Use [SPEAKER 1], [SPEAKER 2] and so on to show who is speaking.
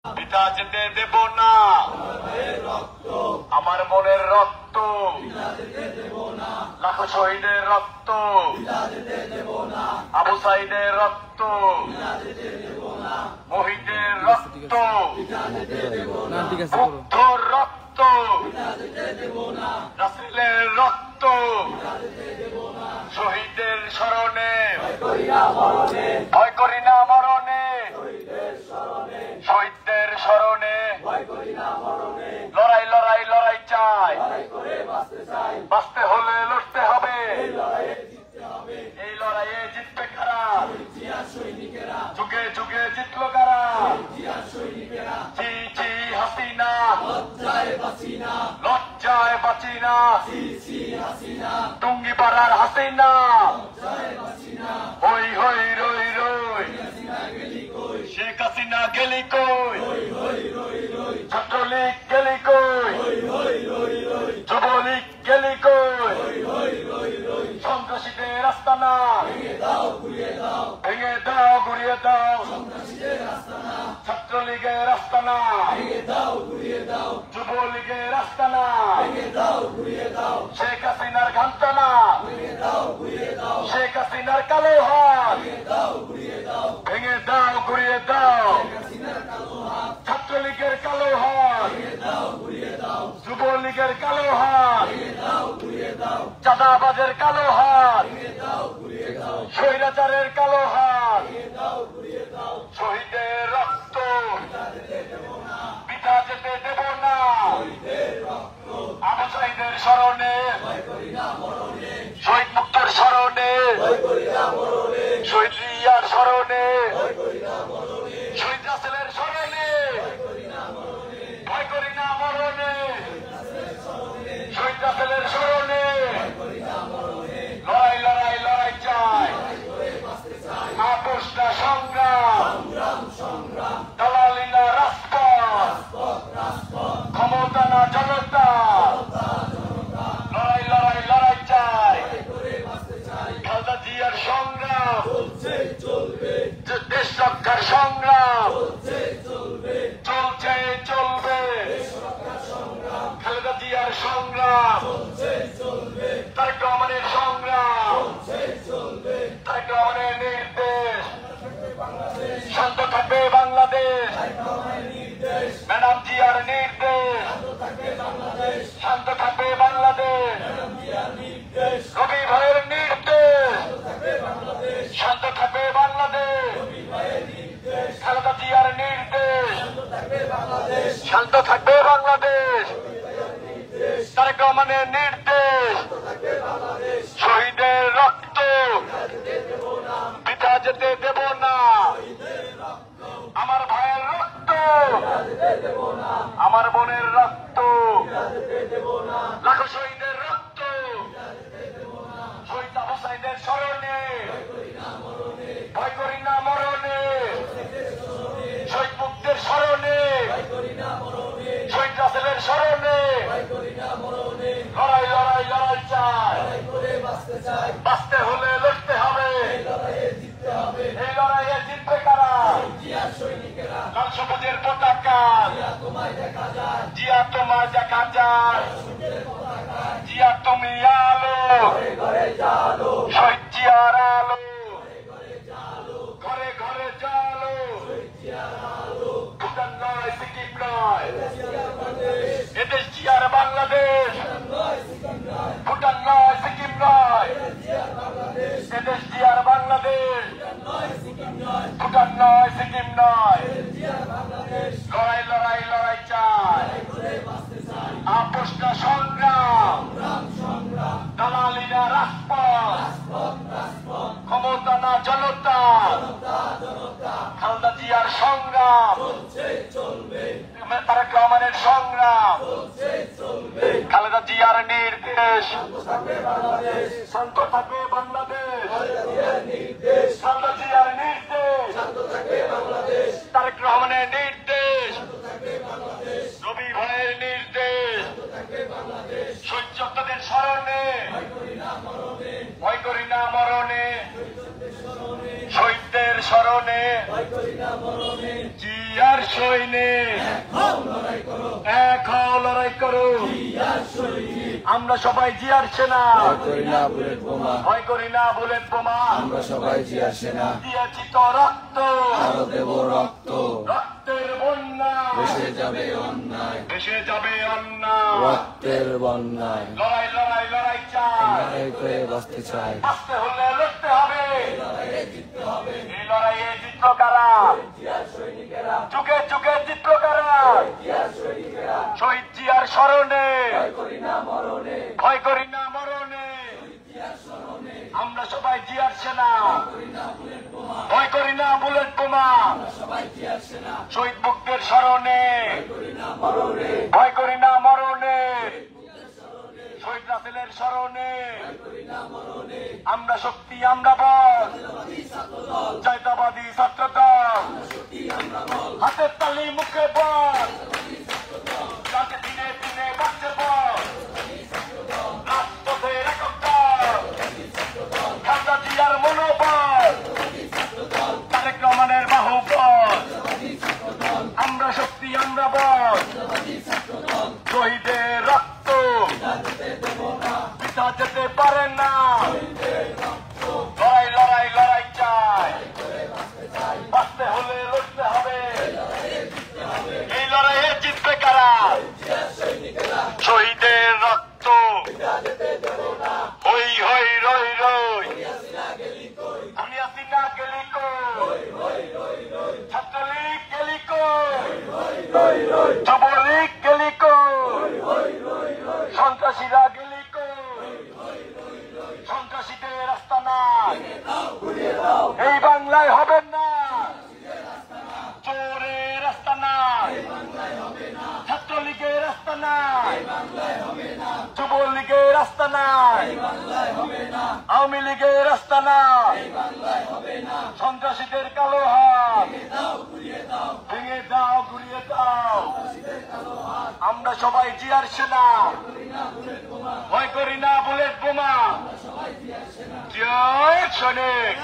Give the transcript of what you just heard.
[SPEAKER 1] পিতা যেতে দেব না আমার মনের রক্ত, লাখো শহীদের রক্ত, আবু সাইদের রক্ত, মহিদের রক্ত, বুদ্ধর রক্ত, রাসূলের রক্ত, শহীদের স্মরণে ভয় করি না মরণে, শহীদদের স্মরণে লড়াই লড়াই লড়াই চাই, বাঁচতে হলে লড়তে হবে, এই লড়াইয়ে জিতবে কারা, যুগে যুগে জিতলো কারা, জি জি হাসিনা, লজ্জায় বাঁচি না, টুঙ্গিপাড়ার হাসিনা, হই হই রই রই, শেখ হাসিনা গেলি কই, ছাত্রলীগ গেলি কই, যুবলীগ গেলি কই, সন্ত্রাসীদের আস্তানা ভেঙে দাও গুড়িয়ে দাও, ছাত্রলীগের আস্তানা যুবলীগের আস্তানা, শেখ হাসিনার ঘান্তানা, শেখ হাসিনার কালো হাত ভেঙে দাও গুড়িয়ে দাও, ছাত্রলীগের কালো হাত, যুবলীগের কালো হাত, চাঁদাবাজের কালো হাত, স্বৈরাচারের কালো হাত, শহীদের রক্ত পিতা যেতে দেব না, আবু সাইদের স্মরণে, শহীদ মুক্তর স্মরণে, শহীদ রিয়ার স্মরণে, শহীদ রাসেলের স্মরণে ভয় করি না মরণে, শহীদ রাসেলের স্মরণে লড়াই লড়াই লড়াই চাই, আপোষ না সংগ্রাম, দালালি না রাজপথ, ক্ষমতা না জনতা, লড়াই লড়াই লড়াই চাই, খালেদা জিয়ার সংগ্রাম, দেশ রক্ষার সংগ্রাম চলছে চলবে, খালেদা জিয়ার সংগ্রাম, তারেক রহমানের সংগ্রাম, তারেক রহমানের নির্দেশ, শান্ত থাকবে বাংলাদেশ, ম্যাডাম জিয়ার নির্দেশ, শান্ত থাকবে বাংলাদেশ, রবি ভাইয়ের নির্দেশ, শান্ত থাকবে বাংলাদেশ, খালেদা জিয়ার নির্দেশ, শান্ত থাকবে বাংলাদেশ, তারেক রহমানের নির্দেশ, শহীদের রক্ত পিতা যেতে দেব না, আমার ভাইয়ের রক্ত, আমার বোনের রক্ত, লাখো শহীদের রক্ত, শহীদ আবু সাইদের স্মরণে ভয় করি না মরণে, শহীদ মুক্তের স্মরণে, শহীদ রাসেলের স্মরণে লড়াই লড়াই লড়াই চাই, বাঁচতে হলে লড়তে হবে, এই লড়াইয়ে জিতবে কারা, লাল সবুজের পতাকা জিয়া তোমায় দেখা যায়, জিয়া তুমি আলো, শহীদ জিয়ার আলো, ঘরে ঘরে জালো, ভুটান নয় সিকিম নয়, এদেশ জিয়ার বাংলাদেশ, ভুটান নয় সিকিম নয়, এদেশ জিয়ার বাংলাদেশ, ভুটান নয় সিকিম নয়, লড়াই লড়াই লড়াই চাই, আপোষ না সংগ্রাম, দালালি না রাজপথ, ক্ষমতা না জনতা, খালেদা জিয়ার সংগ্রাম, তারেক রহমানের সংগ্রাম, খালেদা জিয়ার নির্দেশ, শান্ত থাকবে বাংলাদেশ, খালেদা জিয়ার নির্দেশ, তারেক রহমানের নির্দেশ, রবি ভাইয়ের নির্দেশ, শহীদ যোদ্ধাদের স্মরণে ভয় করি না মরণে, শহীদদের স্মরণে জি জিয়ার সৈনিক এক হও লড়াই করো আমরা সবাই জিয়ার সেনা ভয় করি না বুলেট বোমা
[SPEAKER 2] আমরা সবাই জিয়ার সেনা
[SPEAKER 1] দিয়েছি তো রক্ত
[SPEAKER 2] আরো দেব রক্ত
[SPEAKER 1] রক্তের বন্যা
[SPEAKER 2] ভেসে যাবে অন্যায়
[SPEAKER 1] ভেসে যাবে অন্যায়
[SPEAKER 2] রক্তের বন্যায়
[SPEAKER 1] লড়াই লড়াই লড়াই চাই
[SPEAKER 2] লড়াই করে বাঁচতে চাই
[SPEAKER 1] আসতে হলে লড়তে হবে এই লড়াইয়ে জিতল কারা যুগে যুগে জিতল কারা শহীদ জিয়ার স্মরণে ভয় করি না মরণে আমরা সবাই জিয়ার সেনা ভয় করি না বুলেট বোমা শহীদ মুক্তের স্মরণে ভয় করি না মরণে শহীদ রাসেলের স্মরণে আমরা শক্তি আমরা বল জাতীয়তাবাদী ছাত্র দল হাতের তালি মুখে বল যাতে দিনে দিনে বাড়ছে বল রাজপথের একক দল খালেদা জিয়ার মনোবল তারেক রহমানের বাহুবল আমরা শক্তি আমরা বল শহীদের রক্ত পিতা যেতে পারে না লড়াই লড়াই লড়াই চাই বাঁচতে হলে লড়তে হবে এই লড়াইয়ে জিতবে কারা শহীদের রক্ত হই হই রই রই আমি আসি না গেলি কই ছাত্রলীগ গেলি কই যুবলীগ গেলি কই সন্ত্রাসীরা গেলি কই সন্ত্রাসীদের রাস্তা নাই এই বাংলায় হবে না চোরের রাস্তা নাই ছাত্রলীগের রাস্তা নাই যুবলীগের রাস্তা নাই আওয়ামী লীগের রাস্তা নাই সন্ত্রাসীদের কালো হাত ভেঙে দাও ঘুরিয়ে দাও আমরা সবাই জিয়ার সেনা ভয় করি না বুলেট বোমা জিয়ার সৈনিক